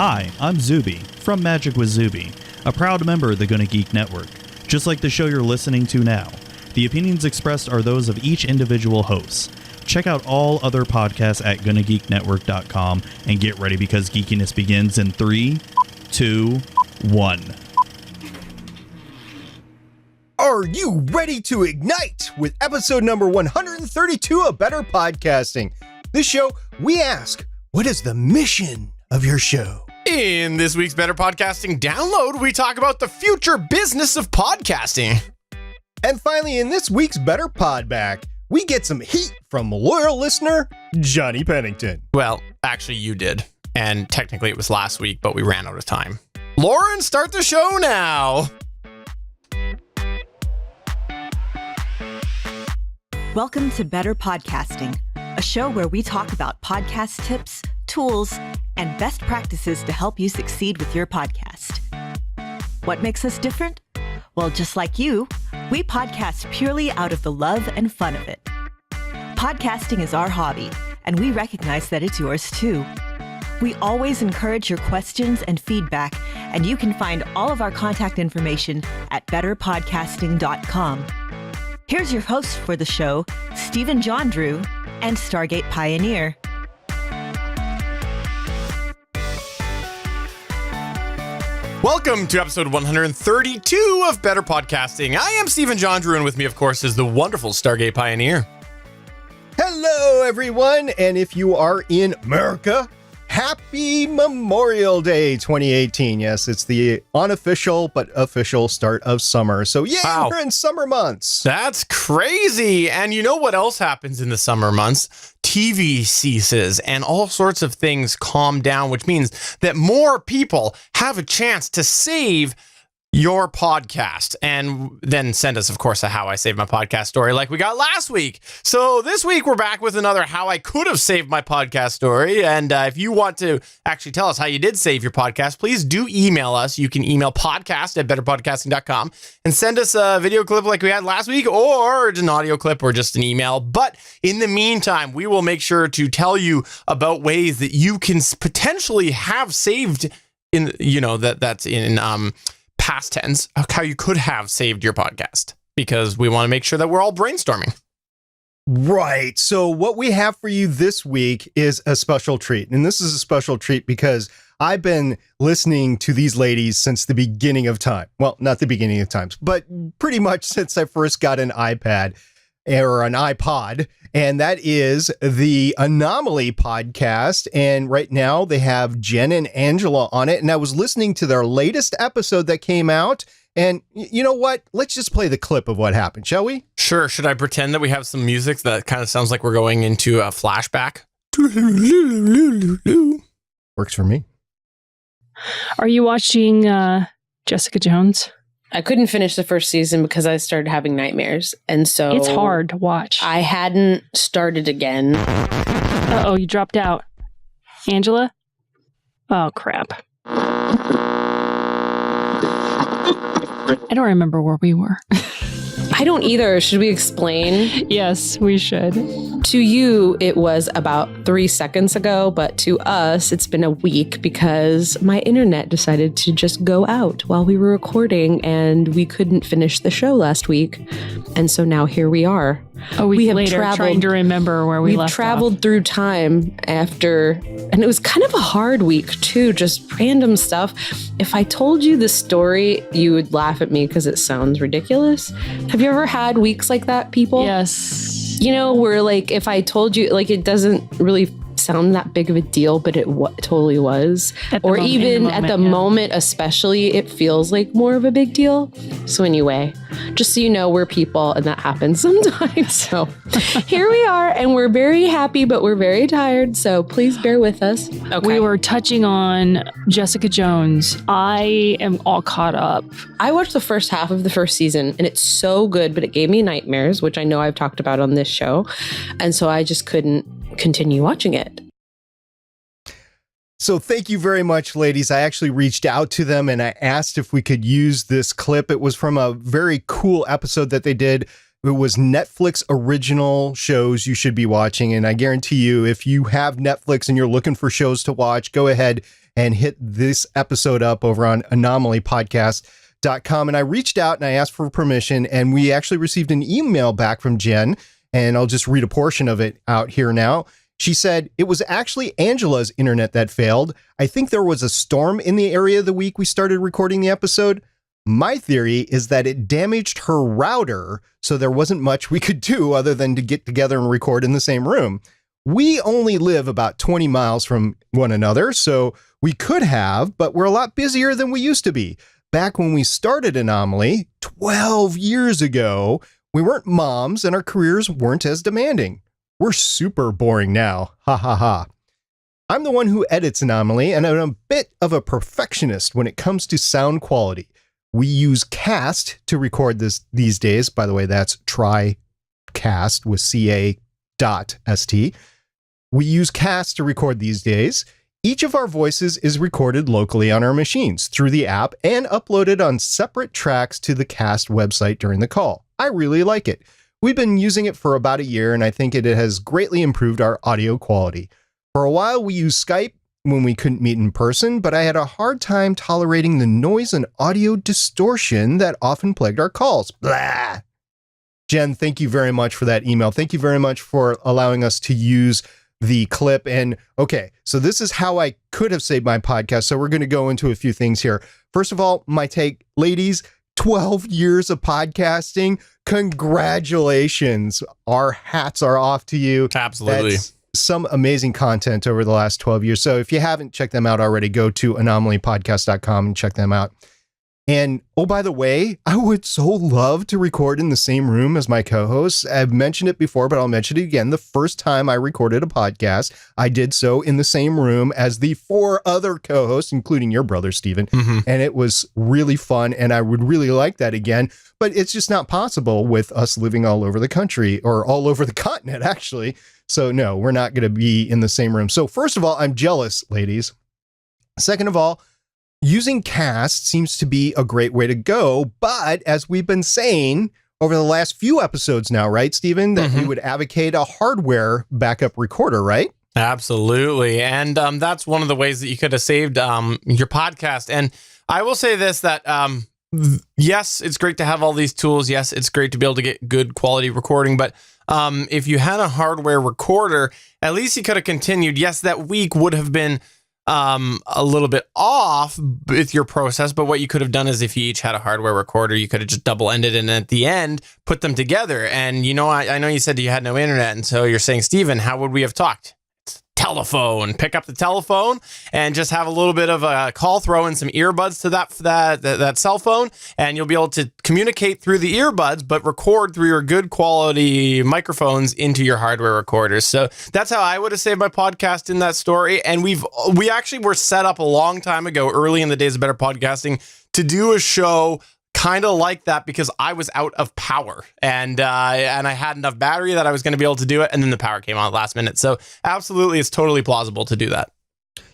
Hi, I'm Zuby from Magic with Zuby, a proud member of the Gonna Geek Network. Just like the show you're listening to now, the opinions expressed are those of each individual host. Check out all other podcasts at GonnaGeekNetwork.com and get ready because geekiness begins in 3, 2, 1. Are you ready to ignite with episode number 132 of Better Podcasting? This show, we ask, what is the mission of your show? In this week's Better Podcasting Download, we talk about the future business of podcasting. And finally, in this week's Better Podback, we get some heat from loyal listener, Johnny Pennington. Well, actually you did. And technically it was last week, but we ran out of time. Lauren, start the show now. Welcome to Better Podcasting, a show where we talk about podcast tips, tools, and best practices to help you succeed with your podcast. What makes us different? Well, just like you, we podcast purely out of the love and fun of it. Podcasting is our hobby, and we recognize that it's yours too. We always encourage your questions and feedback, and you can find all of our contact information at betterpodcasting.com. Here's your host for the show, Stephen John Drew and Stargate Pioneer. Welcome to episode 132 of Better Podcasting. I am Stephen John Drew, and with me, of course, is the wonderful Stargate Pioneer. Hello, everyone, and if you are in America, happy Memorial Day 2018. Yes, it's the unofficial but official start of summer. So yeah, Wow. We're in summer months. That's crazy. And you know what else happens in the summer months? TV ceases and all sorts of things calm down, which means that more people have a chance to save your podcast and then send us, of course, a How I Saved My Podcast story like we got last week. So this week we're back with another How I Could Have Saved My Podcast story. And if you want to actually tell us how you did save your podcast, please do email us. You can email podcast@betterpodcasting.com and send us a video clip like we had last week, or an audio clip, or just an email. But in the meantime, we will make sure to tell you about ways that you can potentially have saved in, that's in past tense, how you could have saved your podcast, because we want to make sure that we're all brainstorming. Right. So what we have for you this week is a special treat. And this is a special treat because I've been listening to these ladies since the beginning of time. Well, not the beginning of times, but pretty much since I first got an iPad or an iPod, and that is the Anomaly podcast. And right now they have Jen and Angela on it. And I was listening to their latest episode that came out. And you know what? Let's just play the clip of what happened, shall we? Sure. Should I pretend that we have some music that kind of sounds like we're going into a flashback? Works for me. Are you watching Jessica Jones? I couldn't finish the first season because I started having nightmares. And so It's hard to watch. I hadn't started again. Uh-oh, you dropped out. Angela? Oh, crap. I don't remember where we were. I don't either. Should we explain? Yes, we should. To you, it was about 3 seconds ago, but to us, it's been a week because my internet decided to just go out while we were recording, and we couldn't finish the show last week. And so now here we are. A week We have later, trying to remember where we We've left traveled off. through time after, and it was kind of a hard week too, just random stuff. If I told you the story, you would laugh at me because it sounds ridiculous. Have you ever had weeks like that, people? Yes. You know, where like if I told you, like it doesn't really sound that big of a deal, but it totally was. At the Or moment- even in the at the moment, yeah. moment, especially, it feels like more of a big deal. So anyway, just so you know, we're people and that happens sometimes. So here we are, and we're very happy, but we're very tired. So please bear with us. Okay. We were touching on Jessica Jones. I am all caught up. I watched the first half of the first season, and it's so good, but it gave me nightmares, which I know I've talked about on this show. And so I just couldn't continue watching it. So thank you very much, ladies. I actually reached out to them and I asked if we could use this clip. It was from a very cool episode that they did. It was Netflix original shows you should be watching. And I guarantee you, if you have Netflix and you're looking for shows to watch, go ahead and hit this episode up over on anomalypodcast.com. And I reached out and I asked for permission, and we actually received an email back from Jen, and I'll just read a portion of it out here now. She said, it was actually Angela's internet that failed. I think there was a storm in the area the week we started recording the episode. My theory is that it damaged her router, so there wasn't much we could do other than to get together and record in the same room. We only live about 20 miles from one another, so we could have, but we're a lot busier than we used to be. Back when we started Anomaly 12 years ago, we weren't moms and our careers weren't as demanding. We're super boring now. Ha ha ha. I'm the one who edits Anomaly, and I'm a bit of a perfectionist when it comes to sound quality. We use Cast to record this these days. By the way, that's TriCast with CA.st. We use Cast to record these days. Each of our voices is recorded locally on our machines through the app and uploaded on separate tracks to the Cast website during the call. I really like it. We've been using it for about a year, and I think it has greatly improved our audio quality. For a while, we used Skype when we couldn't meet in person, but I had a hard time tolerating the noise and audio distortion that often plagued our calls. Blah. Jen, thank you very much for that email. Thank you very much for allowing us to use the clip. And okay, so this is how I could have saved my podcast. So we're going to go into a few things here. First of all, my take, ladies, 12 years of podcasting. Congratulations. Our hats are off to you. Absolutely. That's some amazing content over the last 12 years. So if you haven't checked them out already, go to anomalypodcast.com and check them out. And oh, by the way, I would so love to record in the same room as my co-hosts. I've mentioned it before, but I'll mention it again. The first time I recorded a podcast, I did so in the same room as the 4 other co-hosts, including your brother, Stephen. And it was really fun. And I would really like that again, but it's just not possible with us living all over the country, or all over the continent, actually. So no, we're not going to be in the same room. So first of all, I'm jealous, ladies. Second of all, using Cast seems to be a great way to go, but as we've been saying over the last few episodes now, right, Stephen, that we would advocate a hardware backup recorder, right? Absolutely. And that's one of the ways that you could have saved your podcast. And I will say this, that yes, it's great to have all these tools. Yes, it's great to be able to get good quality recording, but if you had a hardware recorder, at least you could have continued. Yes, that week would have been a little bit off with your process, but what you could have done is if you each had a hardware recorder, you could have just double ended and at the end put them together. And you know, I know you said you had no internet, and so you're saying, Stephen, how would we have talked? Telephone. Pick up the telephone and just have a little bit of a call, throw in some earbuds to that cell phone, and you'll be able to communicate through the earbuds, but record through your good quality microphones into your hardware recorders. So that's how I would have saved my podcast in that story. And we actually were set up a long time ago, early in the days of Better Podcasting, to do a show kind of like that, because I was out of power and I had enough battery that I was going to be able to do it. And then the power came on at last minute. So absolutely, it's totally plausible to do that.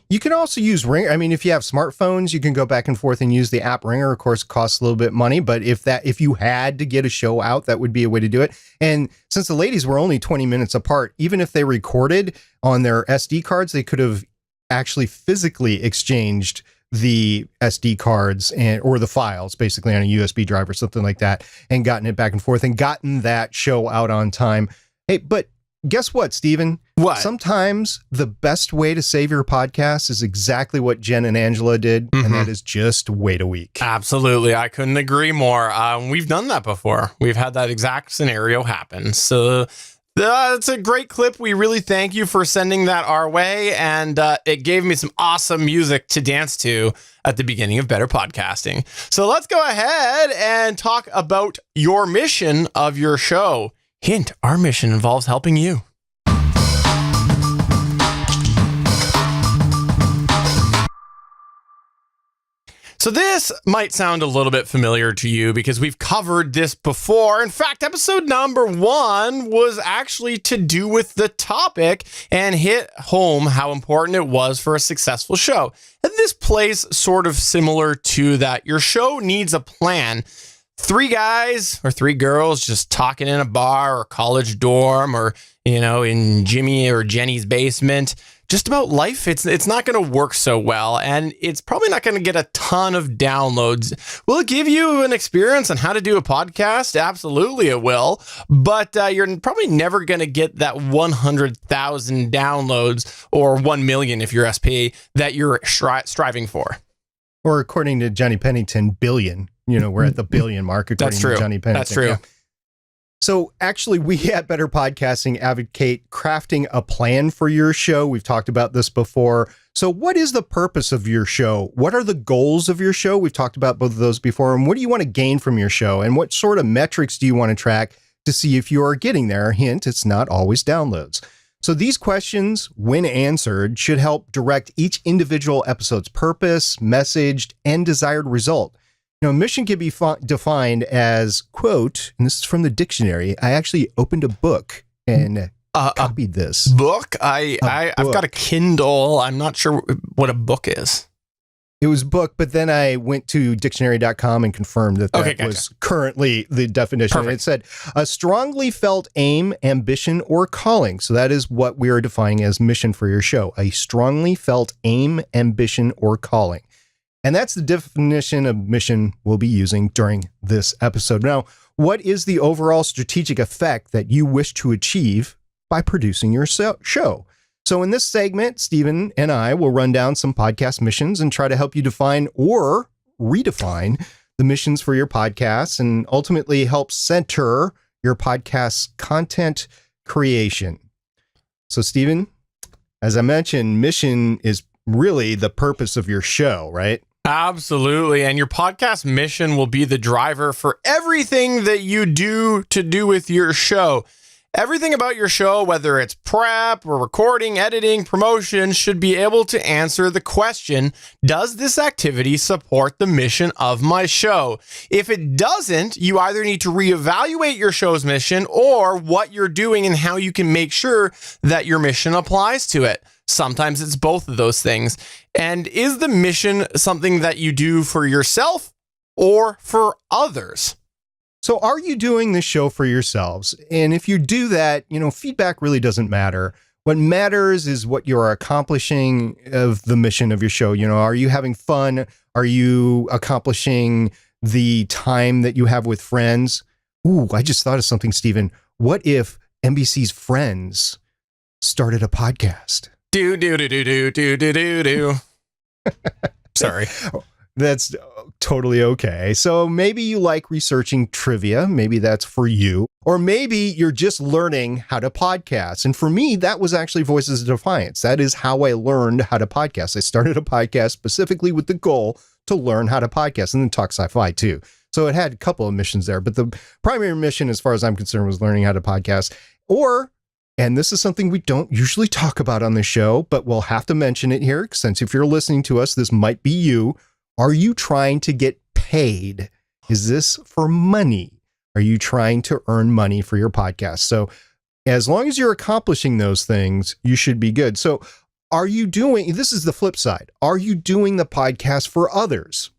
You can also use Ring. I mean, if you have smartphones, you can go back and forth and use the app Ringer. Of course, it costs a little bit of money, but if you had to get a show out, that would be a way to do it. And since the ladies were only 20 minutes apart, even if they recorded on their SD cards, they could have actually physically exchanged the SD cards or the files basically on a USB drive or something like that, and gotten it back and forth and gotten that show out on time. Hey, but guess what, Stephen? What? Sometimes the best way to save your podcast is exactly what Jen and Angela did, and that is just wait a week. Absolutely. I couldn't agree more. We've done that before. We've had that exact scenario happen. So it's a great clip. We really thank you for sending that our way. And it gave me some awesome music to dance to at the beginning of Better Podcasting. So let's go ahead and talk about your mission of your show. Hint, our mission involves helping you. So this might sound a little bit familiar to you because we've covered this before. In fact, episode number 1 was actually to do with the topic and hit home how important it was for a successful show. And this plays sort of similar to that. Your show needs a plan. 3 guys or 3 girls just talking in a bar or college dorm or, in Jimmy or Jenny's basement just about life, it's not going to work so well, and it's probably not going to get a ton of downloads. Will it give you an experience on how to do a podcast? Absolutely it will, but you're probably never going to get that 100,000 downloads or 1 million if you're SP that you're striving for. Or according to Johnny Pennington, billion. We're at the billion mark according to Johnny Pennington. That's true. Yeah. So actually, we at Better Podcasting advocate crafting a plan for your show. We've talked about this before. So what is the purpose of your show? What are the goals of your show? We've talked about both of those before. And what do you want to gain from your show? And what sort of metrics do you want to track to see if you are getting there? Hint, it's not always downloads. So these questions, when answered, should help direct each individual episode's purpose, message, and desired result. Mission can be defined as, quote, and this is from the dictionary. I actually opened a book and copied this. Book? I've got a Kindle. I'm not sure what a book is. It was book, but then I went to dictionary.com and confirmed that was currently the definition. Perfect. And it said, a strongly felt aim, ambition, or calling. So that is what we are defining as mission for your show. A strongly felt aim, ambition, or calling. And that's the definition of mission we'll be using during this episode. Now, what is the overall strategic effect that you wish to achieve by producing your show? So in this segment, Stephen and I will run down some podcast missions and try to help you define or redefine the missions for your podcasts and ultimately help center your podcast's content creation. So Stephen, as I mentioned, mission is really the purpose of your show, right? Absolutely. And your podcast mission will be the driver for everything that you do with your show. Everything about your show, whether it's prep or recording, editing, promotion, should be able to answer the question, does this activity support the mission of my show? If it doesn't, you either need to reevaluate your show's mission or what you're doing and how you can make sure that your mission applies to it. Sometimes it's both of those things. And is the mission something that you do for yourself or for others? So are you doing this show for yourselves? And if you do that, feedback really doesn't matter. What matters is what you're accomplishing of the mission of your show. Are you having fun? Are you accomplishing the time that you have with friends? Ooh, I just thought of something, Stephen. What if NBC's Friends started a podcast? Do. Sorry. That's totally okay. So maybe you like researching trivia. Maybe that's for you. Or maybe you're just learning how to podcast. And for me, that was actually Voices of Defiance. That is how I learned how to podcast. I started a podcast specifically with the goal to learn how to podcast and then talk sci-fi too. So it had a couple of missions there. But the primary mission, as far as I'm concerned, was learning how to podcast. And this is something we don't usually talk about on the show, but we'll have to mention it here, since if you're listening to us, this might be you. Are you trying to get paid? Is this for money? Are you trying to earn money for your podcast? So as long as you're accomplishing those things, you should be good. So this is the flip side. Are you doing the podcast for others?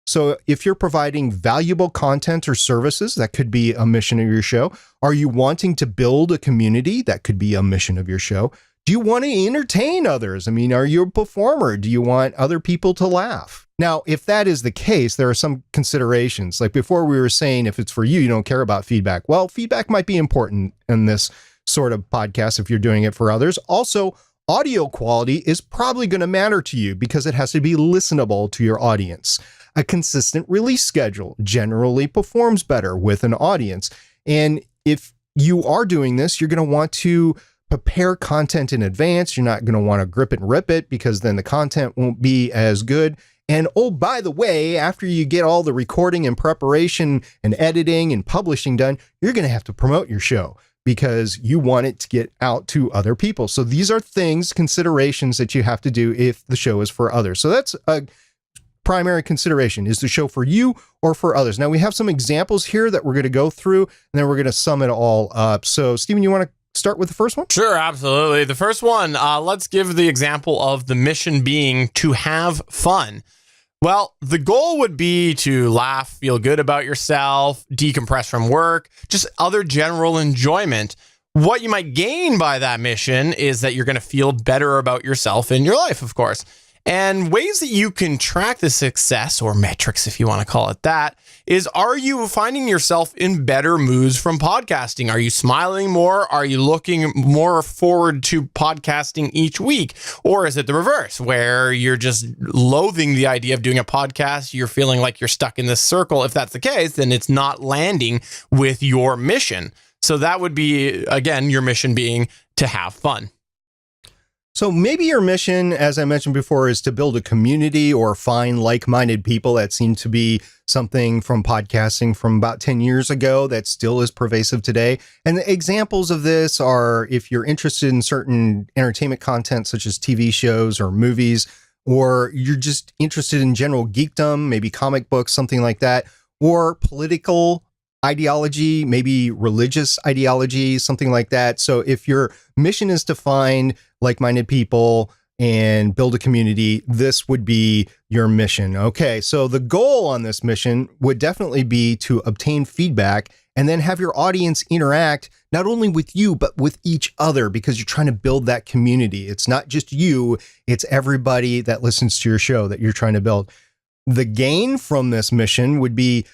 So if you're providing valuable content or services, that could be a mission of your show. Are you wanting to build a community? That could be a mission of your show. Do you want to entertain others? Are you a performer? Do you want other people to laugh? Now, if that is the case, there are some considerations. Like before we were saying, if it's for you, you don't care about feedback. Well, feedback might be important in this sort of podcast if you're doing it for others. Also, audio quality is probably going to matter to you because it has to be listenable to your audience. A consistent release schedule generally performs better with an audience. And if you are doing this, you're going to want to prepare content in advance. You're not going to want to grip and rip it because then the content won't be as good. And oh, by the way, after you get all the recording and preparation and editing and publishing done, you're going to have to promote your show because you want it to get out to other people. So these are considerations that you have to do if the show is for others. So that's a primary consideration. Is the show for you or for others? Now we have some examples here that we're going to go through and then we're going to sum it all up. So Stephen, you want to start with the first one? Sure, absolutely. The first one, let's give the example of the mission being to have fun. Well, the goal would be to laugh, feel good about yourself, decompress from work, just other general enjoyment. What you might gain by that mission is that you're going to feel better about yourself in your life, of course. And ways that you can track the success, or metrics if you want to call it that, is, are you finding yourself in better moods from podcasting? Are you smiling more? Are you looking more forward to podcasting each week? Or is it the reverse, where you're just loathing the idea of doing a podcast? You're feeling like you're stuck in this circle. If that's the case, then it's not landing with your mission. So that would be, again, your mission being to have fun. So maybe your mission, as I mentioned before, is to build a community or find like-minded people. That seemed to be something from podcasting from about 10 years ago that still is pervasive today. And the examples of this are, if you're interested in certain entertainment content, such as TV shows or movies, or you're just interested in general geekdom, maybe comic books, something like that, or political ideology, maybe religious ideology, something like that. So if your mission is to find like-minded people and build a community, this would be your mission. Okay, so the goal on this mission would definitely be to obtain feedback and then have your audience interact not only with you, but with each other, because you're trying to build that community. It's not just you, it's everybody that listens to your show that you're trying to build. The gain from this mission would be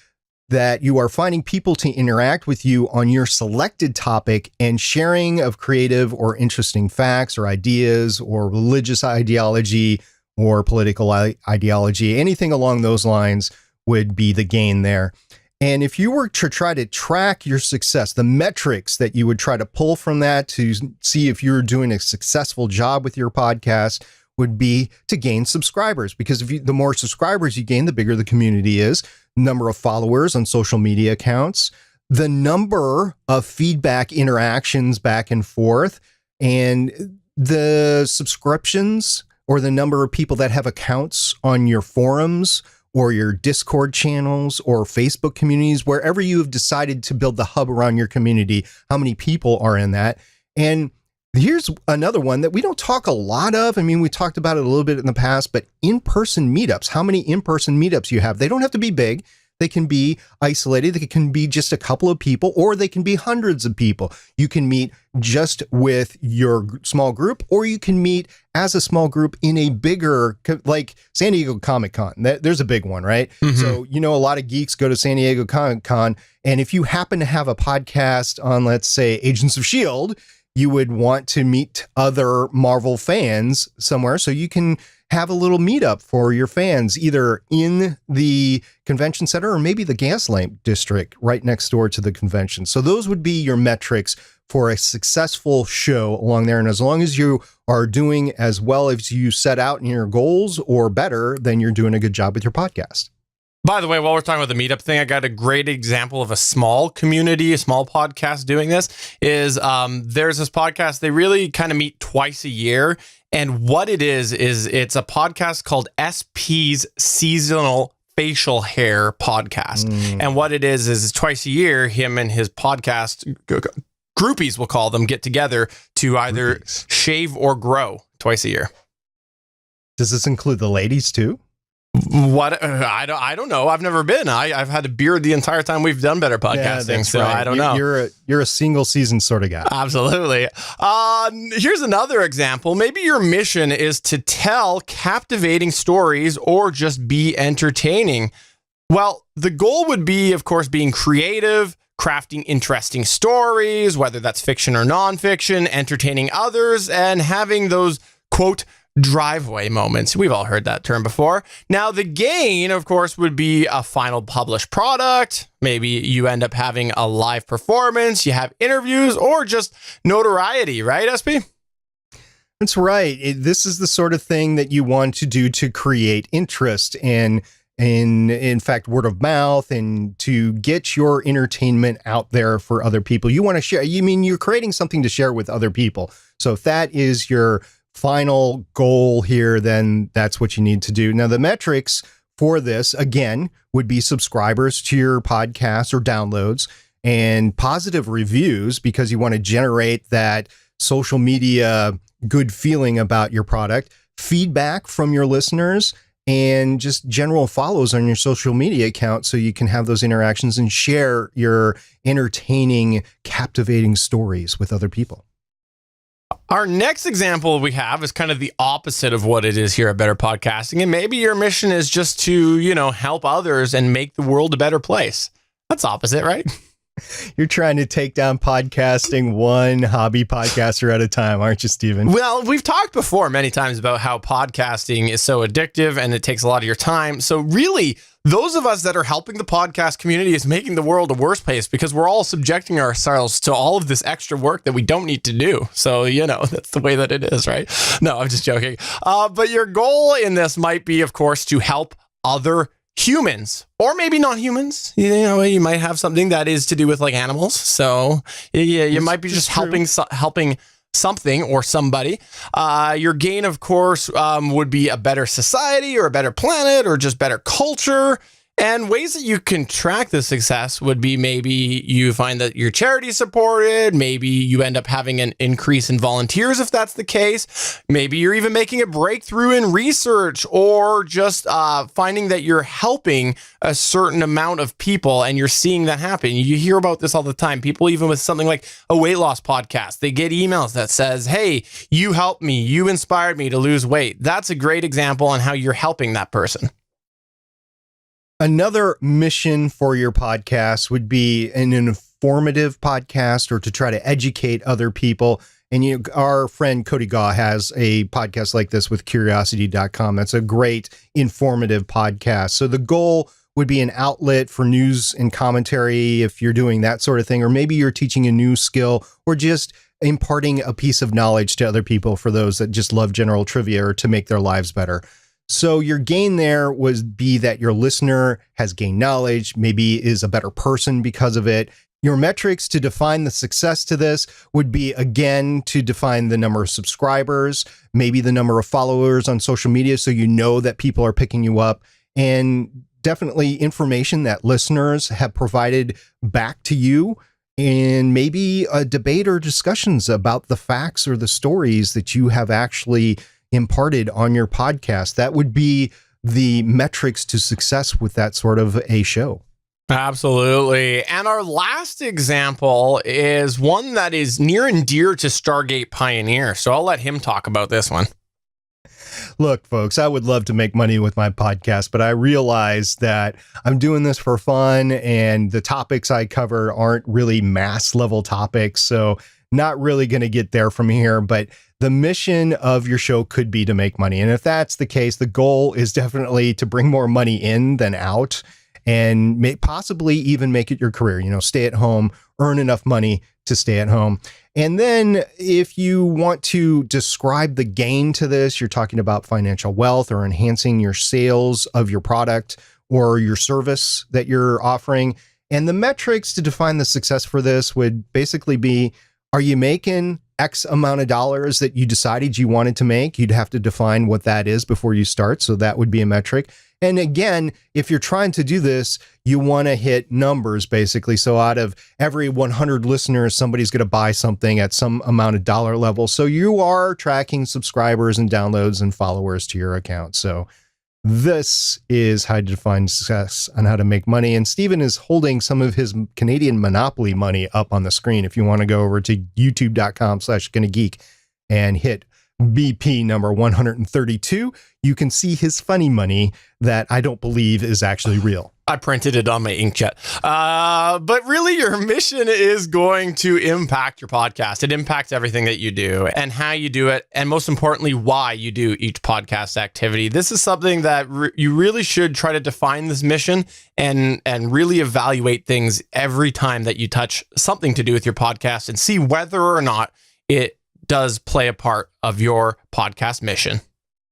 that you are finding people to interact with you on your selected topic, and sharing of creative or interesting facts or ideas or religious ideology or political ideology, anything along those lines would be the gain there. And if you were to try to track your success, the metrics that you would try to pull from that to see if you're doing a successful job with your podcast would be to gain subscribers, because the more subscribers you gain, the bigger the community is. Number of followers on social media accounts, the number of feedback interactions back and forth, and the subscriptions, or the number of people that have accounts on your forums or your Discord channels or Facebook communities, wherever you have decided to build the hub around your community, how many people are in that. And here's another one that we don't talk a lot of. I mean, we talked about it a little bit in the past, but in-person meetups, how many in-person meetups you have. They don't have to be big. They can be isolated. They can be just a couple of people, or they can be hundreds of people. You can meet just with your small group, or you can meet as a small group in a bigger, like San Diego Comic-Con. There's a big one, right? Mm-hmm. So, a lot of geeks go to San Diego Comic-Con, and if you happen to have a podcast on, let's say, Agents of S.H.I.E.L.D., you would want to meet other Marvel fans somewhere, so you can have a little meetup for your fans, either in the convention center or maybe the Gaslamp district right next door to the convention. So those would be your metrics for a successful show along there. And as long as you are doing as well as you set out in your goals or better, then you're doing a good job with your podcast. By the way, while we're talking about the meetup thing, I got a great example of a small community, a small podcast doing this. There's this podcast, they really kind of meet twice a year. And what it is it's a podcast called SP's Seasonal Facial Hair Podcast. And what it is twice a year, him and his podcast groupies, we'll call them, get together to either shave or grow twice a year. Does this include the ladies too? What I don't know. I've never been. I've had a beard the entire time we've done Better Podcasting, so right. I don't know. You're a single season sort of guy. Absolutely. Here's another example. Maybe your mission is to tell captivating stories or just be entertaining. Well, the goal would be, of course, being creative, crafting interesting stories, whether that's fiction or nonfiction, entertaining others, and having those, quote, driveway moments. We've all heard that term before. Now, the gain, of course, would be a final published product. Maybe you end up having a live performance, you have interviews, or just notoriety, right, SP? That's right. This is the sort of thing that you want to do to create interest and in fact, word of mouth, and to get your entertainment out there for other people. You want to share. You're creating something to share with other people. So if that is your final goal here, then that's what you need to do. Now, the metrics for this, again, would be subscribers to your podcast or downloads, and positive reviews, because you want to generate that social media good feeling about your product, feedback from your listeners, and just general follows on your social media account so you can have those interactions and share your entertaining, captivating stories with other people. Our next example we have is kind of the opposite of what it is here at Better Podcasting. And maybe your mission is just to, help others and make the world a better place. That's opposite, right? You're trying to take down podcasting one hobby podcaster at a time, aren't you, Stephen? Well, we've talked before many times about how podcasting is so addictive and it takes a lot of your time. So really, those of us that are helping the podcast community is making the world a worse place because we're all subjecting ourselves to all of this extra work that we don't need to do. So, that's the way that it is, right? No, I'm just joking. But your goal in this might be, of course, to help other humans or maybe non-humans. You might have something that is to do with like animals. So you might be just helping something or somebody. Your gain, of course, would be a better society or a better planet or just better culture. And ways that you can track the success would be maybe you find that your charity supported, maybe you end up having an increase in volunteers if that's the case, maybe you're even making a breakthrough in research or just finding that you're helping a certain amount of people and you're seeing that happen. You hear about this all the time. People even with something like a weight loss podcast, they get emails that says, hey, you helped me, you inspired me to lose weight. That's a great example on how you're helping that person. Another mission for your podcast would be an informative podcast or to try to educate other people. And our friend Cody Gaw has a podcast like this with Curiosity.com. That's a great informative podcast. So the goal would be an outlet for news and commentary if you're doing that sort of thing, or maybe you're teaching a new skill or just imparting a piece of knowledge to other people for those that just love general trivia or to make their lives better. So your gain there would be that your listener has gained knowledge, maybe is a better person because of it. Your metrics to define the success to this would be, again, to define the number of subscribers, maybe the number of followers on social media so you know that people are picking you up, and definitely information that listeners have provided back to you, and maybe a debate or discussions about the facts or the stories that you have actually imparted on your podcast. That would be the metrics to success with that sort of a show. Absolutely. And our last example is one that is near and dear to Stargate Pioneer. So I'll let him talk about this one. Look, folks, I would love to make money with my podcast, but I realize that I'm doing this for fun and the topics I cover aren't really mass level topics. So not really going to get there from here, but the mission of your show could be to make money. And if that's the case, the goal is definitely to bring more money in than out and possibly even make it your career, stay at home, earn enough money to stay at home. And then if you want to describe the gain to this, you're talking about financial wealth or enhancing your sales of your product or your service that you're offering. And the metrics to define the success for this would basically be, are you making X amount of dollars that you decided you wanted to make? You'd have to define what that is before you start. So that would be a metric. And again, if you're trying to do this, you want to hit numbers basically. So out of every 100 listeners, somebody's going to buy something at some amount of dollar level. So you are tracking subscribers and downloads and followers to your account. So this is how to define success and how to make money. And Stephen is holding some of his Canadian Monopoly money up on the screen. If you want to go over to youtube.com/GonnaGeek and hit BP number 132, you can see his funny money that I don't believe is actually real. I printed it on my inkjet. But really, your mission is going to impact your podcast. It impacts everything that you do and how you do it. And most importantly, why you do each podcast activity. This is something that you really should try to define this mission and really evaluate things every time that you touch something to do with your podcast and see whether or not it does play a part of your podcast mission.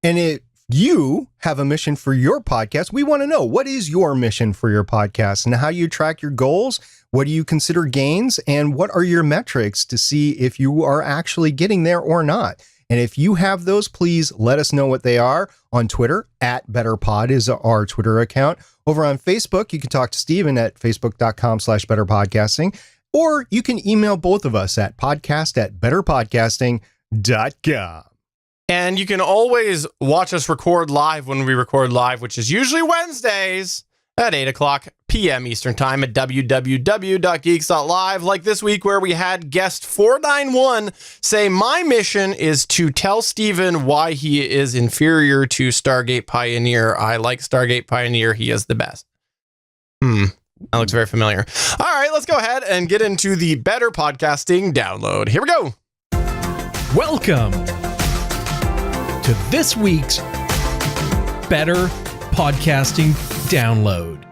And if you have a mission for your podcast, we want to know, what is your mission for your podcast and how you track your goals? What do you consider gains? And what are your metrics to see if you are actually getting there or not? And if you have those, please let us know what they are on Twitter. @BetterPod is our Twitter account. Over on Facebook, you can talk to Stephen at facebook.com/betterpodcasting, or you can email both of us at podcast@betterpodcasting.com. And you can always watch us record live when we record live, which is usually Wednesdays at 8 o'clock p.m. Eastern Time at www.geeks.live. Like this week where we had guest 491 say, my mission is to tell Steven why he is inferior to Stargate Pioneer. I like Stargate Pioneer. He is the best. That looks very familiar. All right, let's go ahead and get into the Better Podcasting download. Here we go. Welcome to this week's Better Podcasting Download.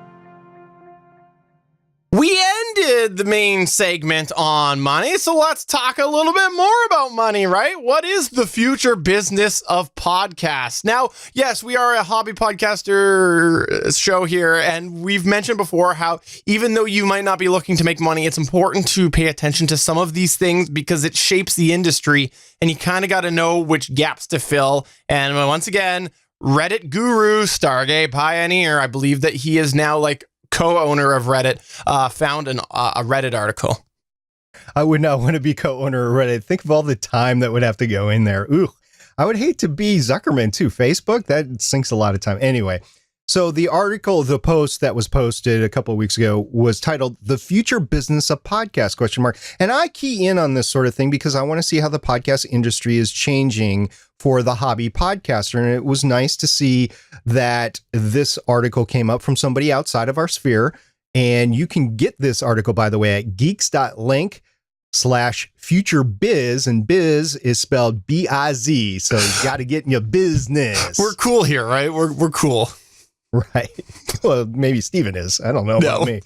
We ended the main segment on money, so let's talk a little bit more about money, right? What is the future business of podcasts? Now, yes, we are a hobby podcaster show here, and we've mentioned before how even though you might not be looking to make money, it's important to pay attention to some of these things because it shapes the industry, and you kind of got to know which gaps to fill. And once again, Reddit guru, Stargate Pioneer, I believe that he is now like co-owner of Reddit, found a Reddit article. I would not want to be co-owner of Reddit. Think of all the time that would have to go in there. Ooh, I would hate to be Zuckerman too. Facebook, that sinks a lot of time. Anyway, so the article, the post that was posted a couple of weeks ago was titled "The Future Business of Podcast?" And I key in on this sort of thing because I want to see how the podcast industry is changing for the hobby podcaster. And it was nice to see that this article came up from somebody outside of our sphere. And you can get this article, by the way, at geeks.link/futurebiz, and biz is spelled B-I-Z. So you got to get in your business. We're cool here, right? We're cool. Right. Well, maybe Steven is. I don't know about me.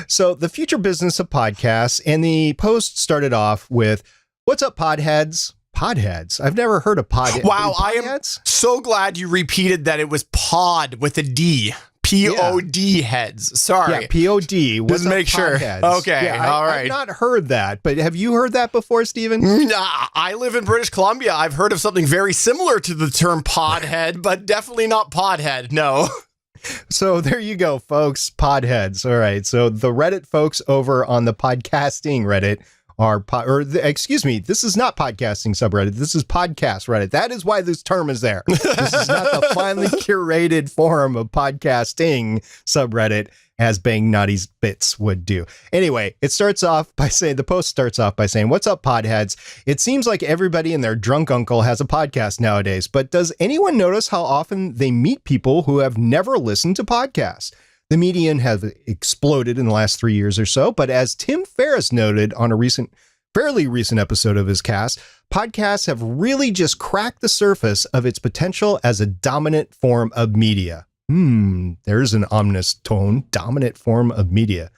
So the future business of podcasts, and the post started off with, "What's up, podheads?" Podheads. I've never heard of podheads. Wow, I am so glad you repeated that it was pod with a D. P-O-D heads. Sorry. Yeah, P-O-D. Just make sure. Okay, yeah, all right. I've not heard that, but have you heard that before, Steven? I live in British Columbia. I've heard of something very similar to the term podhead, but definitely not podhead, no. So there you go, folks. Podheads. All right. So the Reddit folks over on the podcasting Reddit this is not podcasting subreddit. This is podcast Reddit. That is why this term is there. This is not the finely curated form of podcasting subreddit as Bang Naughty's Bits would do. Anyway, the post starts off by saying, "What's up, podheads? It seems like everybody and their drunk uncle has a podcast nowadays, but does anyone notice how often they meet people who have never listened to podcasts? The median has exploded in the last 3 years or so, but as Tim Ferriss noted on a fairly recent episode of his cast, podcasts have really just cracked the surface of its potential as a dominant form of media." There's an ominous tone, dominant form of media.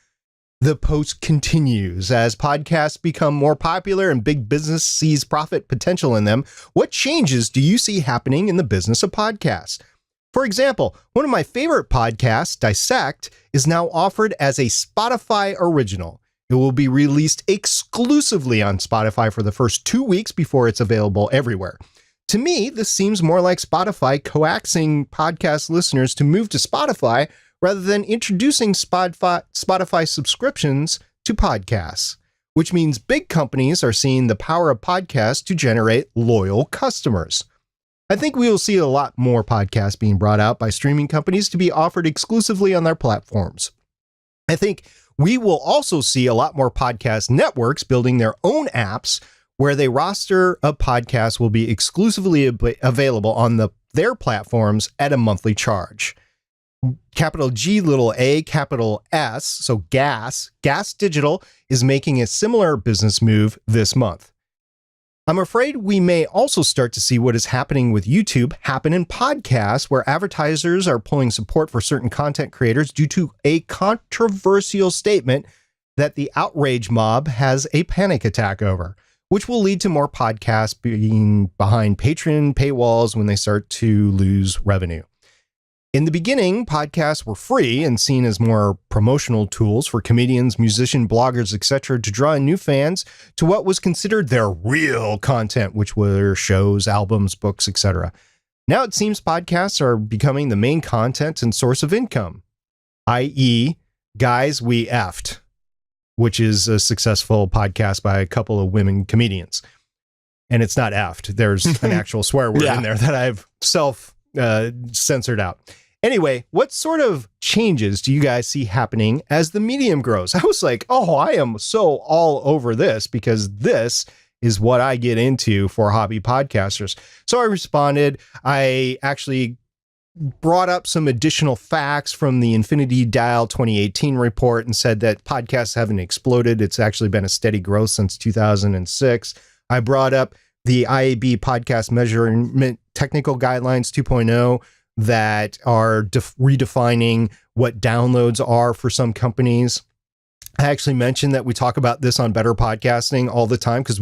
The post continues, "As podcasts become more popular and big business sees profit potential in them, what changes do you see happening in the business of podcasts? For example, one of my favorite podcasts, Dissect, is now offered as a Spotify original. It will be released exclusively on Spotify for the first 2 weeks before it's available everywhere. To me, this seems more like Spotify coaxing podcast listeners to move to Spotify rather than introducing Spotify subscriptions to podcasts, which means big companies are seeing the power of podcasts to generate loyal customers. I think we will see a lot more podcasts being brought out by streaming companies to be offered exclusively on their platforms. I think we will also see a lot more podcast networks building their own apps where the roster of podcasts will be exclusively available on their platforms at a monthly charge. Capital G, little a, capital S, so Gas Digital is making a similar business move this month. I'm afraid we may also start to see what is happening with YouTube happen in podcasts, where advertisers are pulling support for certain content creators due to a controversial statement that the outrage mob has a panic attack over, which will lead to more podcasts being behind Patreon paywalls when they start to lose revenue. In the beginning, podcasts were free and seen as more promotional tools for comedians, musicians, bloggers, etc. to draw in new fans to what was considered their real content, which were shows, albums, books, etc. Now it seems podcasts are becoming the main content and source of income, i.e., Guys We Effed, which is a successful podcast by a couple of women comedians. and it's not effed. There's an actual swear word Yeah. in there that I've censored out. Anyway, what sort of changes do you guys see happening as the medium grows? I was like, oh, I am so all over this because this is what I get into for hobby podcasters. So I responded. I actually brought up some additional facts from the Infinity Dial 2018 report and said that podcasts haven't exploded. It's actually been a steady growth since 2006. I brought up the IAB podcast measurement technical guidelines 2.0 that are redefining what downloads are for some companies. I actually mentioned that we talk about this on Better Podcasting all the time because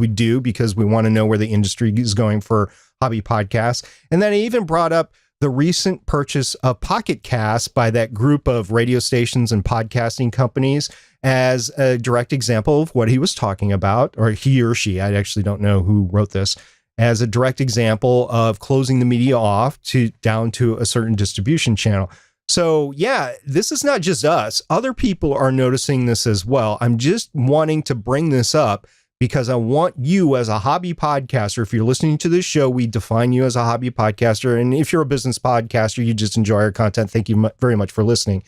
we want to know where the industry is going for hobby podcasts. And then I even brought up the recent purchase of Pocket Cast by that group of radio stations and podcasting companies as a direct example of what he was talking about, or he or she, I actually don't know who wrote this, as a direct example of closing the media off down to a certain distribution channel. So yeah, this is not just us. Other people are noticing this as well. I'm just wanting to bring this up because I want you as a hobby podcaster, if you're listening to this show, we define you as a hobby podcaster. And if you're a business podcaster, you just enjoy our content. Thank you very much for listening.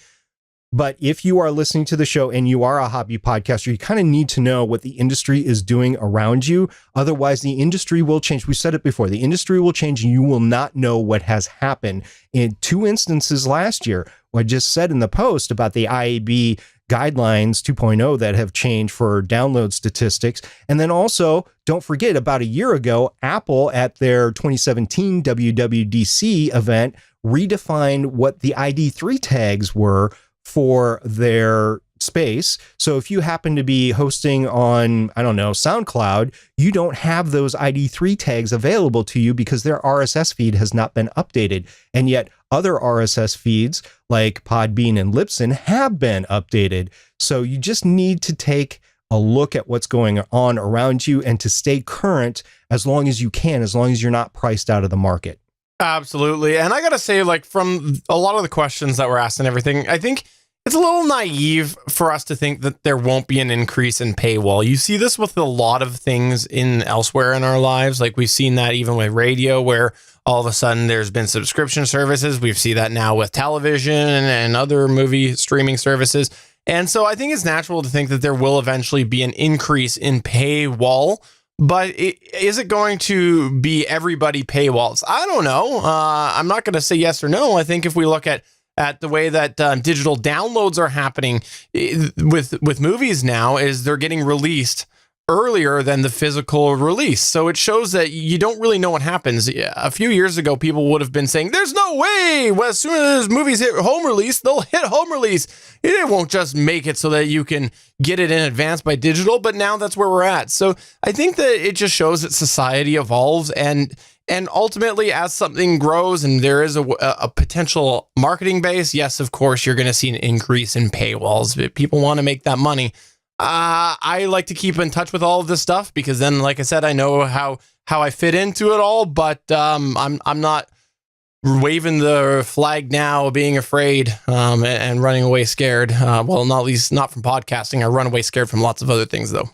But if you are listening to the show and you are a hobby podcaster, you kind of need to know what the industry is doing around you. Otherwise, the industry will change. We said it before. The industry will change and you will not know what has happened. In 2 instances last year, what I just said in the post about the IAB guidelines 2.0 that have changed for download statistics. And then also, don't forget, about a year ago, Apple at their 2017 WWDC event redefined what the ID3 tags were for their space. So if you happen to be hosting on, I don't know, SoundCloud, you don't have those ID3 tags available to you because their RSS feed has not been updated. And yet other RSS feeds like Podbean and Libsyn have been updated. So you just need to take a look at what's going on around you and to stay current as long as you can, as long as you're not priced out of the market. Absolutely. And I got to say, like, from a lot of the questions that were asked and everything, I think it's a little naive for us to think that there won't be an increase in paywall. You see this with a lot of things elsewhere in our lives. Like we've seen that even with radio, where all of a sudden there's been subscription services. We've seen that now with television and other movie streaming services. And so I think it's natural to think that there will eventually be an increase in paywall. But is it going to be everybody paywalls? I don't know. I'm not going to say yes or no. I think if we look at the way that digital downloads are happening with movies now, is they're getting released earlier than the physical release. So it shows that you don't really know what happens. A few years ago, people would have been saying, there's no way. Well, as soon as movies hit home release, they'll hit home release. It won't just make it so that you can get it in advance by digital, but now that's where we're at. So I think that it just shows that society evolves, and ultimately, as something grows and there is a potential marketing base, yes, of course, you're going to see an increase in paywalls. But people want to make that money. I like to keep in touch with all of this stuff because then, like I said, I know how I fit into it all. But I'm not waving the flag now, being afraid and running away scared. Well, not at least not from podcasting. I run away scared from lots of other things, though.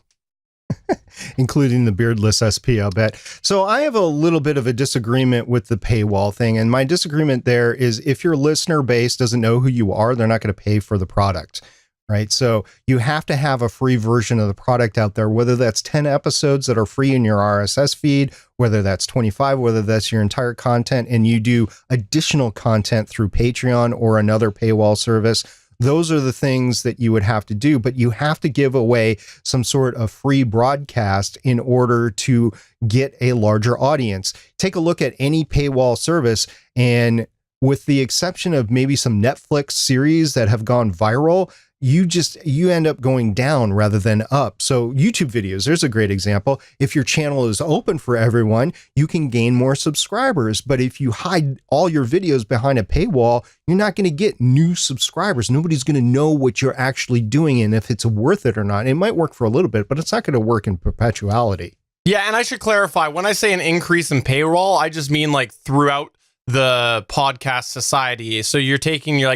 Including the beardless SP, I'll bet. So I have a little bit of a disagreement with the paywall thing. And my disagreement there is if your listener base doesn't know who you are, they're not going to pay for the product, right? So you have to have a free version of the product out there, whether that's 10 episodes that are free in your RSS feed, whether that's 25, whether that's your entire content, and you do additional content through Patreon or another paywall service. Those are the things that you would have to do, but you have to give away some sort of free broadcast in order to get a larger audience. Take a look at any paywall service, and with the exception of maybe some Netflix series that have gone viral, you end up going down rather than up. So YouTube videos, there's a great example. If your channel is open for everyone, you can gain more subscribers. But if you hide all your videos behind a paywall, you're not going to get new subscribers. Nobody's going to know what you're actually doing and if it's worth it or not. It might work for a little bit, but it's not going to work in perpetuality. Yeah, and I should clarify, when I say an increase in payroll, I just mean like throughout the podcast society. So you're taking your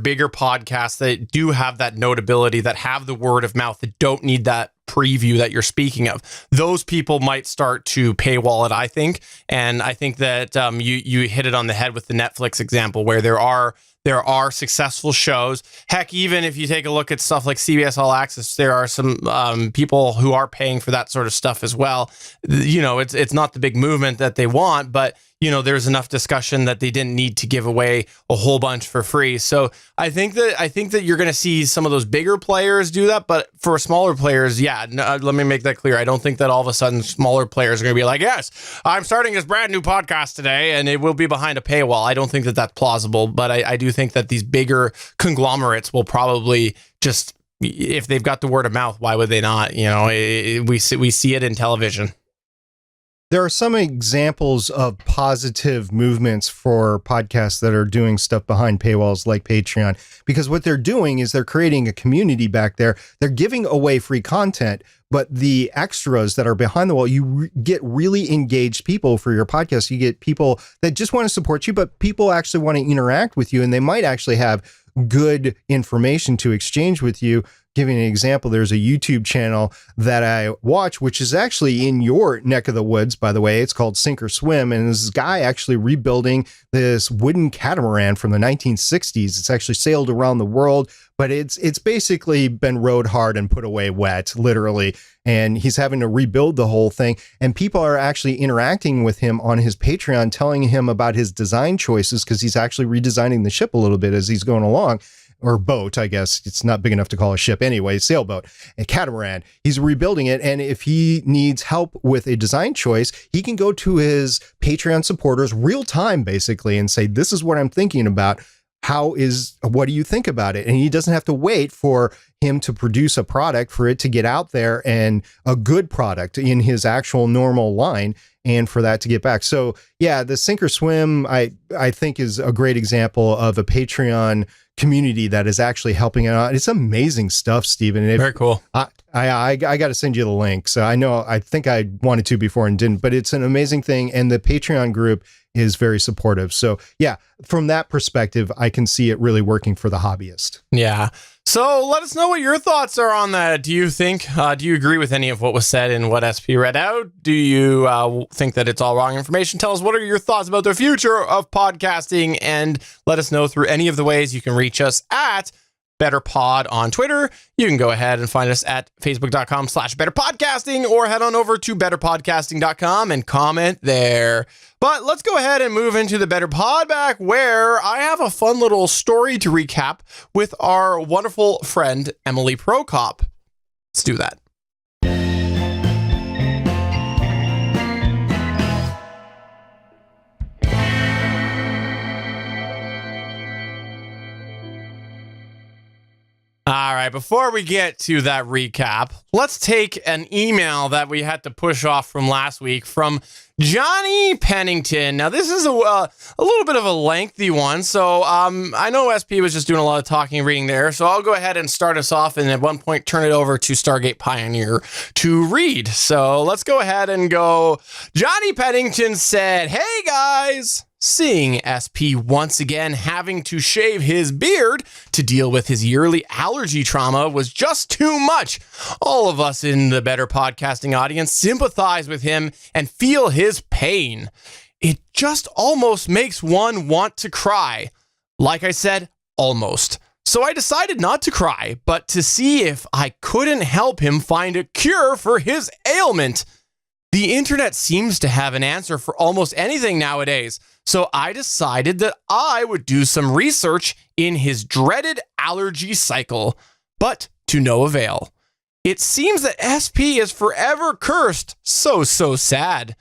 bigger podcasts that do have that notability, that have the word of mouth, that don't need that preview that you're speaking of. Those people might start to paywall it, I think. And I think that you hit it on the head with the Netflix example, where there are successful shows. Heck, even if you take a look at stuff like CBS All Access, there are some people who are paying for that sort of stuff as well. You know, it's not the big movement that they want, but you know, there's enough discussion that they didn't need to give away a whole bunch for free. So I think that you're going to see some of those bigger players do that, but for smaller players, yeah, no, let me make that clear. I don't think that all of a sudden smaller players are going to be like, yes, I'm starting this brand new podcast today, and it will be behind a paywall. I don't think that that's plausible, but I do think that these bigger conglomerates will probably just, if they've got the word of mouth, why would they not? You know, we see it in television. There are some examples of positive movements for podcasts that are doing stuff behind paywalls like Patreon, because what they're doing is they're creating a community back there. They're giving away free content, but the extras that are behind the wall, you get really engaged people for your podcast. You get people that just want to support you, but people actually want to interact with you, and they might actually have good information to exchange with you. Giving an example, there's a YouTube channel that I watch, which is actually in your neck of the woods, by the way. It's called Sink or Swim, and this guy actually rebuilding this wooden catamaran from the 1960s. It's actually sailed around the world, but it's basically been rode hard and put away wet, literally. And he's having to rebuild the whole thing. And people are actually interacting with him on his Patreon, telling him about his design choices, because he's actually redesigning the ship a little bit as he's going along. Or boat, I guess. It's not big enough to call a ship anyway, sailboat, a catamaran. He's rebuilding it. And if he needs help with a design choice, he can go to his Patreon supporters real time, basically, and say, this is what I'm thinking about. What do you think about it? And he doesn't have to wait for him to produce a product for it to get out there, and a good product in his actual normal line, and for that to get back. So yeah, the Sink or Swim, I think, is a great example of a Patreon community that is actually helping it out. It's amazing stuff, Stephen. Very cool. I got to send you the link. So I think I wanted to before and didn't, but it's an amazing thing. And the Patreon group is very supportive. So yeah, from that perspective, I can see it really working for the hobbyist. Yeah. So let us know what your thoughts are on that. Do you agree with any of what was said in what SP read out? Do you think that it's all wrong information? Tell us, what are your thoughts about the future of podcasting, and let us know through any of the ways. You can reach us at BetterPod on Twitter. You can go ahead and find us at facebook.com/betterpodcasting, or head on over to betterpodcasting.com and comment there. But let's go ahead and move into the Better Pod Back, where I have a fun little story to recap with our wonderful friend, Emily Prokop. Let's do that. All right, before we get to that recap, let's take an email that we had to push off from last week from Johnny Pennington. Now, this is a little bit of a lengthy one, so I know SP was just doing a lot of talking and reading there, so I'll go ahead and start us off and at one point turn it over to Stargate Pioneer to read. So let's go ahead and go. Johnny Pennington said, "Hey guys, seeing SP once again having to shave his beard to deal with his yearly allergy trauma was just too much. All of us in the Better Podcasting audience sympathize with him and feel his pain. It just almost makes one want to cry. Like I said, almost. So I decided not to cry, but to see if I couldn't help him find a cure for his ailment. The internet seems to have an answer for almost anything nowadays, so I decided that I would do some research in his dreaded allergy cycle, but to no avail. It seems that SP is forever cursed. So sad.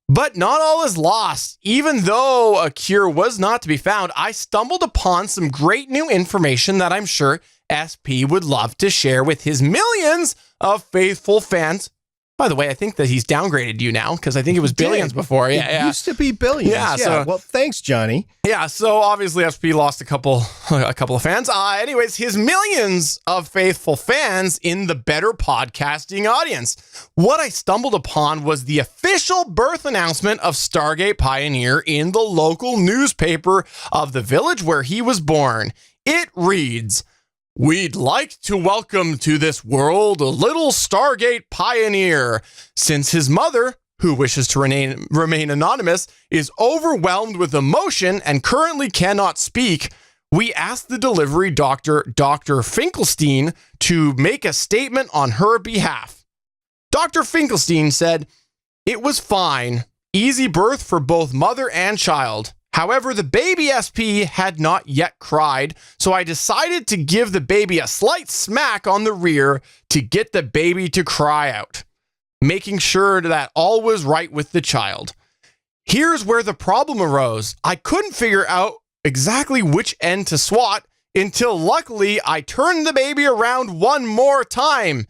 But not all is lost. Even though a cure was not to be found, I stumbled upon some great new information that I'm sure SP would love to share with his millions of faithful fans. By the way, I think that he's downgraded you now, because I think it was billions before. It used to be billions. Yeah. So, well, thanks, Johnny. Yeah. So obviously SP lost a couple of fans. Anyways, his millions of faithful fans in the Better Podcasting audience. What I stumbled upon was the official birth announcement of Stargate Pioneer in the local newspaper of the village where he was born. It reads, We'd like to welcome to this world a little Stargate pioneer. Since his mother, who wishes to remain anonymous, is overwhelmed with emotion and currently cannot speak, we asked the delivery doctor, Dr. Finkelstein, to make a statement on her behalf. Dr. Finkelstein said, "It was fine. Easy birth for both mother and child. However, the baby SP had not yet cried, so I decided to give the baby a slight smack on the rear to get the baby to cry out, making sure that all was right with the child. Here's where the problem arose. I couldn't figure out exactly which end to swat until luckily I turned the baby around one more time.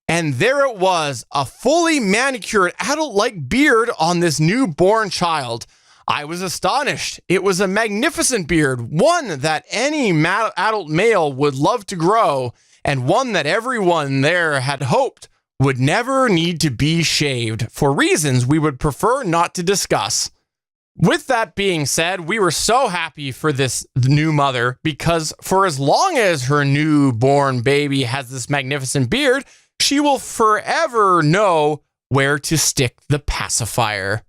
And there it was, a fully manicured adult-like beard on this newborn child. I was astonished. It was a magnificent beard, one that any adult male would love to grow, and one that everyone there had hoped would never need to be shaved for reasons we would prefer not to discuss." With that being said, we were so happy for this new mother because for as long as her newborn baby has this magnificent beard, she will forever know where to stick the pacifier.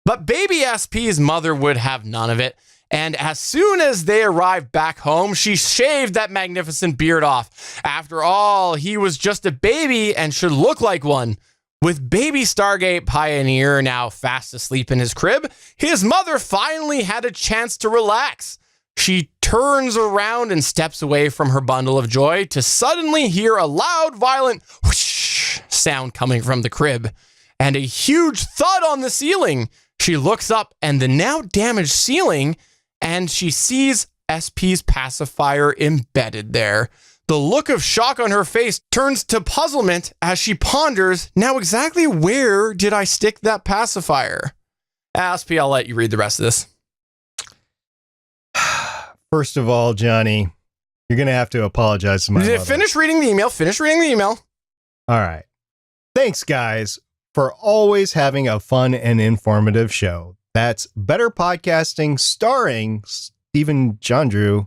But baby SP's mother would have none of it. And as soon as they arrived back home, she shaved that magnificent beard off. After all, he was just a baby and should look like one. With baby Stargate pioneer now fast asleep in his crib, his mother finally had a chance to relax. She turns around and steps away from her bundle of joy to suddenly hear a loud, violent whoosh sound coming from the crib and a huge thud on the ceiling. She looks up and the now damaged ceiling, and she sees SP's pacifier embedded there. The look of shock on her face turns to puzzlement as she ponders, now exactly where did I stick that pacifier? SP, I'll let you read the rest of this. First of all, Johnny, you're going to have to apologize to my mother. Finish reading the email. All right. Thanks, guys, for always having a fun and informative show. That's Better Podcasting, starring Stephen Jandrew,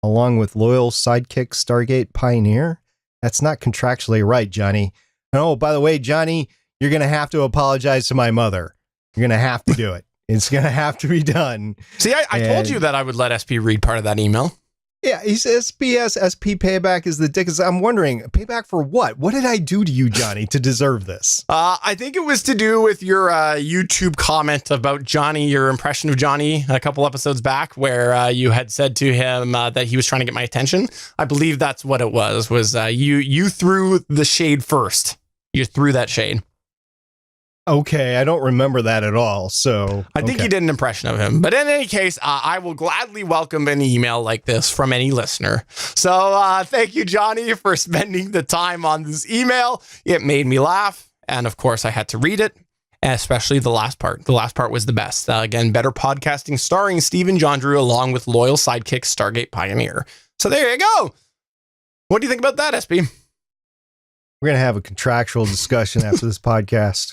along with loyal sidekick Stargate Pioneer. That's not contractually right, Johnny. And oh, by the way, Johnny, you're going to have to apologize to my mother. You're going to have to do it. It's going to have to be done. See, I told you that I would let SP read part of that email. Yeah, he says, PS, SP payback is the dickest. I'm wondering, payback for what? What did I do to you, Johnny, to deserve this? I think it was to do with your YouTube comment about Johnny, your impression of Johnny a couple episodes back, where you had said to him that he was trying to get my attention. I believe that's what it was you threw the shade first. You threw that shade. Okay, I don't remember that at all. So I think you did an impression of him. But in any case, I will gladly welcome an email like this from any listener. So thank you, Johnny, for spending the time on this email. It made me laugh. And of course, I had to read it, especially the last part. The last part was the best. Again, Better Podcasting, starring Stephen Jandrew, along with loyal sidekick Stargate Pioneer. So there you go. What do you think about that, SP? We're going to have a contractual discussion after this podcast.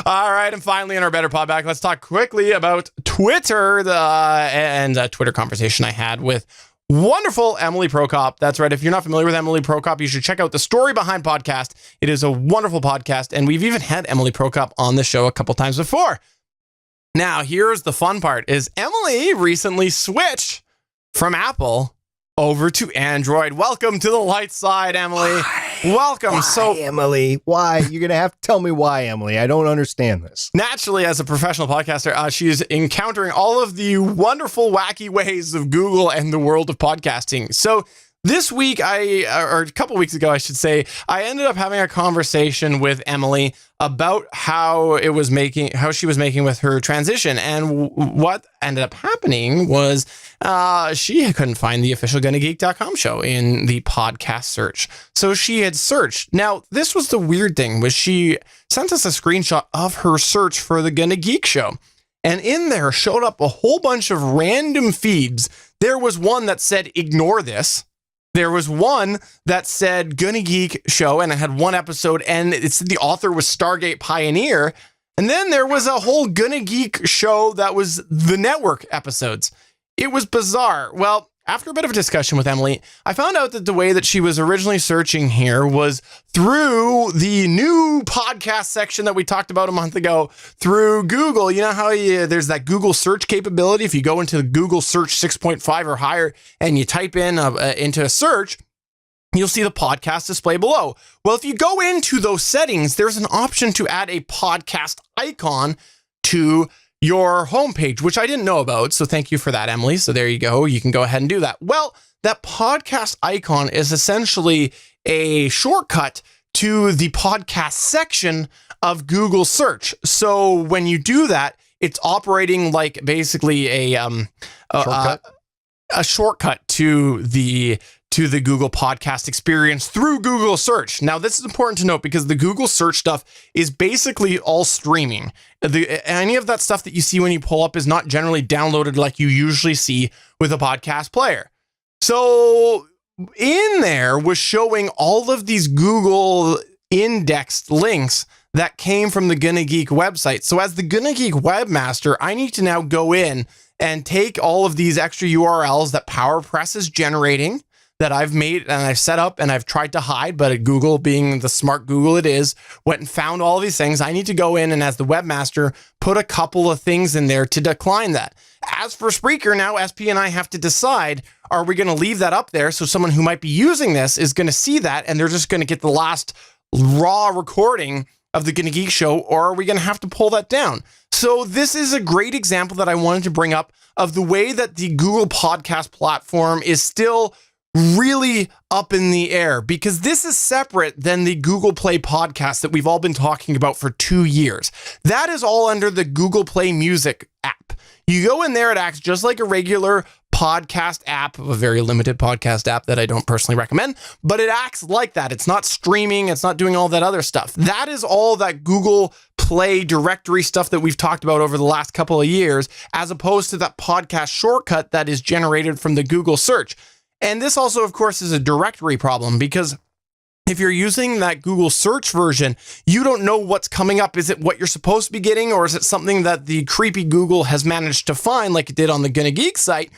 All right. And finally, in our Better Pod back, let's talk quickly about Twitter and a Twitter conversation I had with wonderful Emily Prokop. That's right. If you're not familiar with Emily Prokop, you should check out the Story Behind podcast. It is a wonderful podcast. And we've even had Emily Prokop on the show a couple times before. Now, here's the fun part is Emily recently switched from Apple over to Android. Welcome to the light side, Emily. Welcome. Why, Emily? Why? You're going to have to tell me why, Emily. I don't understand this. Naturally, as a professional podcaster, she's encountering all of the wonderful, wacky ways of Google and the world of podcasting. So this week, or a couple weeks ago, I should say, I ended up having a conversation with Emily about how she was making with her transition. And what ended up happening was she couldn't find the official GonnaGeek.com show in the podcast search. So she had searched. Now, this was the weird thing, was she sent us a screenshot of her search for the Gonna Geek show. And in there showed up a whole bunch of random feeds. There was one that said, ignore this. There was one that said Gonna Geek show, and it had one episode, and it said the author was Stargate Pioneer. And then there was a whole Gonna Geek show that was the network episodes. It was bizarre. Well, after a bit of a discussion with Emily, I found out that the way that she was originally searching here was through the new podcast section that we talked about a month ago through Google. You know how there's that Google search capability. If you go into the Google search 6.5 or higher and you type in into a search, you'll see the podcast display below. Well, if you go into those settings, there's an option to add a podcast icon to your homepage, which I didn't know about. So thank you for that, Emily. So there you go. You can go ahead and do that. Well, that podcast icon is essentially a shortcut to the podcast section of Google search. So when you do that, it's operating like basically a shortcut to the Google podcast experience through Google search. Now, this is important to note because the Google search stuff is basically all streaming. Any of that stuff that you see when you pull up is not generally downloaded like you usually see with a podcast player. So in there was showing all of these Google indexed links that came from the Gonna Geek website. So as the Gonna Geek webmaster, I need to now go in and take all of these extra URLs that PowerPress is generating, that I've made and I've set up and I've tried to hide, but Google, being the smart Google it is, went and found all these things. I need to go in and, as the webmaster, put a couple of things in there to decline that. As for Spreaker, now SP and I have to decide, are we going to leave that up there so someone who might be using this is going to see that and they're just going to get the last raw recording of the Gonna Geek show, or are we going to have to pull that down? So this is a great example that I wanted to bring up of the way that the Google podcast platform is still really up in the air, because this is separate than the Google Play podcast that we've all been talking about for 2 years. That is all under the Google Play Music app. You go in there, it acts just like a regular podcast app, a very limited podcast app that I don't personally recommend, but it acts like that. It's not streaming. It's not doing all that other stuff. That is all that Google Play directory stuff that we've talked about over the last couple of years, as opposed to that podcast shortcut that is generated from the Google search. And this also, of course, is a directory problem, because if you're using that Google search version, you don't know what's coming up. Is it what you're supposed to be getting, or is it something that the creepy Google has managed to find like it did on the Gonna Geek site?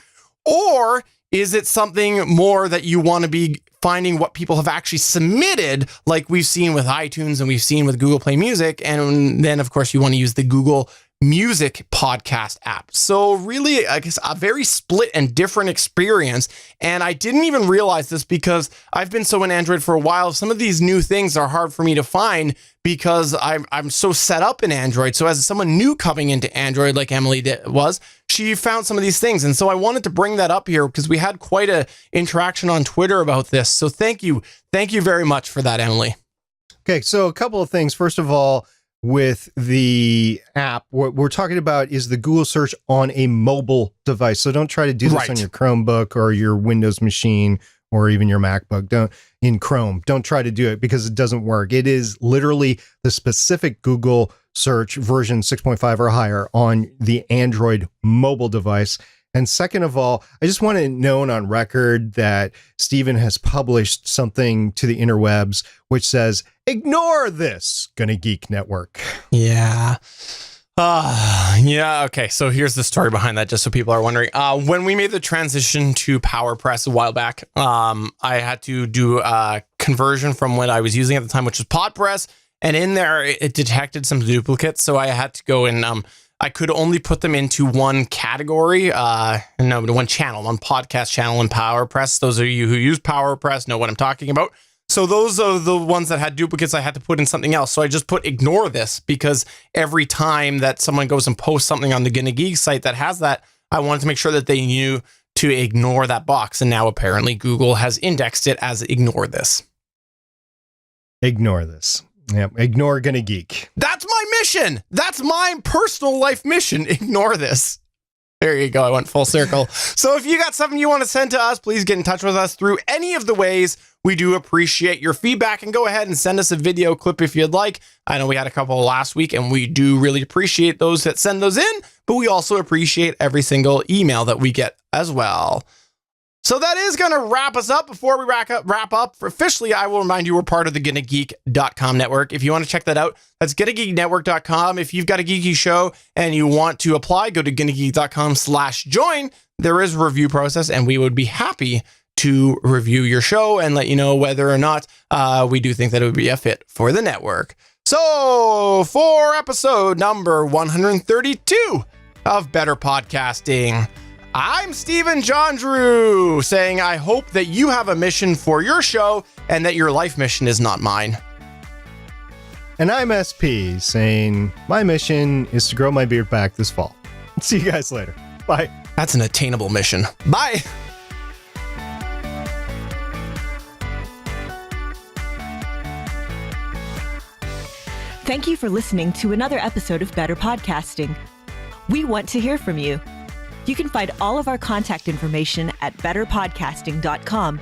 Or is it something more that you want to be finding what people have actually submitted, like we've seen with iTunes and we've seen with Google Play Music? And then, of course, you want to use the Google Music podcast app. So really, I guess, a very split and different experience. And I didn't even realize this because I've been so in Android for a while. Some of these new things are hard for me to find because I'm so set up in Android. So as someone new coming into Android, like Emily was, she found some of these things. And so I wanted to bring that up here because we had quite a interaction on Twitter about this. So thank you. Thank you very much for that, Emily. Okay, so a couple of things. First of all, with the app, what we're talking about is the Google search on a mobile device. So don't try to do this on your Chromebook or your Windows machine or even your MacBook. In Chrome, don't try to do it because it doesn't work. It is literally the specific Google search version 6.5 or higher on the Android mobile device. And second of all, I just want it known on record that Stephen has published something to the interwebs which says, ignore this, Gonna Geek Network. Yeah. Yeah. Okay. So here's the story behind that, just so people are wondering. When we made the transition to PowerPress a while back, I had to do a conversion from what I was using at the time, which was PodPress. And in there, it detected some duplicates. So I had to go and I could only put them into one category, one channel, one podcast channel in PowerPress. Those of you who use PowerPress know what I'm talking about. So those are the ones that had duplicates I had to put in something else. So I just put ignore this, because every time that someone goes and posts something on the Gonna Geek site that has that, I wanted to make sure that they knew to ignore that box. And now apparently Google has indexed it as ignore this. Ignore this. Yeah, ignore Gonna Geek. That's my mission. That's my personal life mission. Ignore this. There you go. I went full circle. So if you got something you want to send to us, please get in touch with us through any of the ways. We do appreciate your feedback, and go ahead and send us a video clip if you'd like. I know we had a couple last week, and we do really appreciate those that send those in, but we also appreciate every single email that we get as well. So that is going to wrap us up. Before we wrap up officially, I will remind you we're part of the GonnaGeek.com network. If you want to check that out, that's GonnaGeekNetwork.com. If you've got a geeky show and you want to apply, go to GonnaGeek.com/join. There is a review process, and we would be happy to review your show and let you know whether or not we do think that it would be a fit for the network. So for episode number 132 of Better Podcasting, I'm Stephen John Drew saying I hope that you have a mission for your show and that your life mission is not mine. And I'm SP saying my mission is to grow my beard back this fall. See you guys later. Bye. That's an attainable mission. Bye. Thank you for listening to another episode of Better Podcasting. We want to hear from you. You can find all of our contact information at betterpodcasting.com.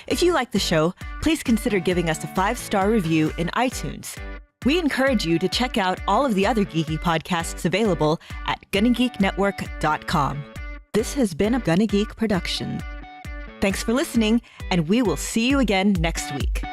If you like the show, please consider giving us a 5-star review in iTunes. We encourage you to check out all of the other geeky podcasts available at GonnaGeekNetwork.com. This has been a Gonna Geek production. Thanks for listening, and we will see you again next week.